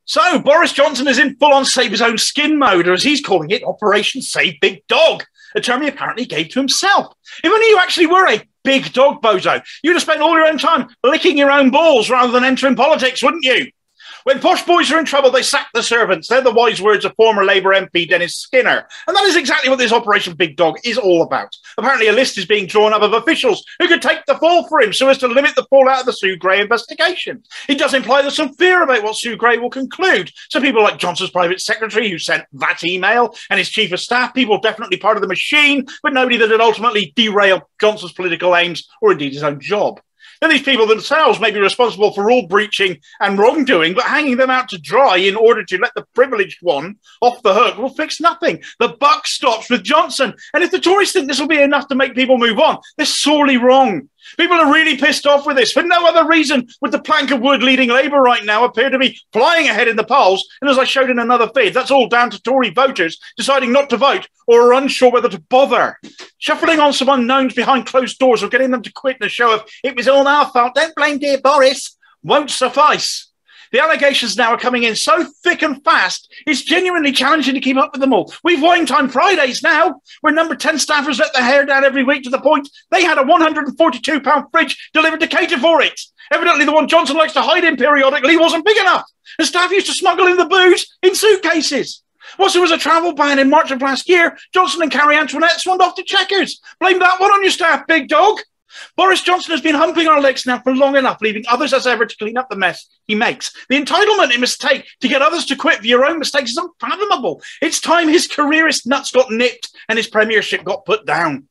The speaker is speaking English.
So, Boris Johnson is in full-on save-his-own-skin mode, or as he's calling it, Operation Save Big Dog, a term he apparently gave to himself. If only you actually were a big dog, Bozo, you'd have spent all your own time licking your own balls rather than entering politics, wouldn't you? When posh boys are in trouble, they sack the servants. They're the wise words of former Labour MP Dennis Skinner. And that is exactly what this Operation Big Dog is all about. Apparently a list is being drawn up of officials who could take the fall for him so as to limit the fallout of the Sue Gray investigation. It does imply there's some fear about what Sue Gray will conclude. So people like Johnson's private secretary who sent that email and his chief of staff, people definitely part of the machine, but nobody that would ultimately derail Johnson's political aims or indeed his own job. Now, these people themselves may be responsible for rule breaching and wrongdoing, but hanging them out to dry in order to let the privileged one off the hook will fix nothing. The buck stops with Johnson. And if the Tories think this will be enough to make people move on, they're sorely wrong. People are really pissed off with this. For no other reason would the plank of wood leading Labour right now appear to be flying ahead in the polls. And as I showed in another feed, that's all down to Tory voters deciding not to vote or are unsure whether to bother. Shuffling on some unknowns behind closed doors or getting them to quit in a show of, it was all our fault, don't blame dear Boris, won't suffice. The allegations now are coming in so thick and fast, it's genuinely challenging to keep up with them all. We've Wine Time Fridays now, where number 10 staffers let their hair down every week to the point they had a £142 fridge delivered to cater for it. Evidently, the one Johnson likes to hide in periodically wasn't big enough, and staff used to smuggle in the booze in suitcases. Once there was a travel ban in March of last year, Johnson and Carrie Antoinette swanned off to Chequers. Blame that one on your staff, big dog. Boris Johnson has been humping our legs now for long enough, leaving others as ever to clean up the mess he makes. The entitlement he must take to get others to quit for your own mistakes is unfathomable. It's time his careerist nuts got nipped and his premiership got put down.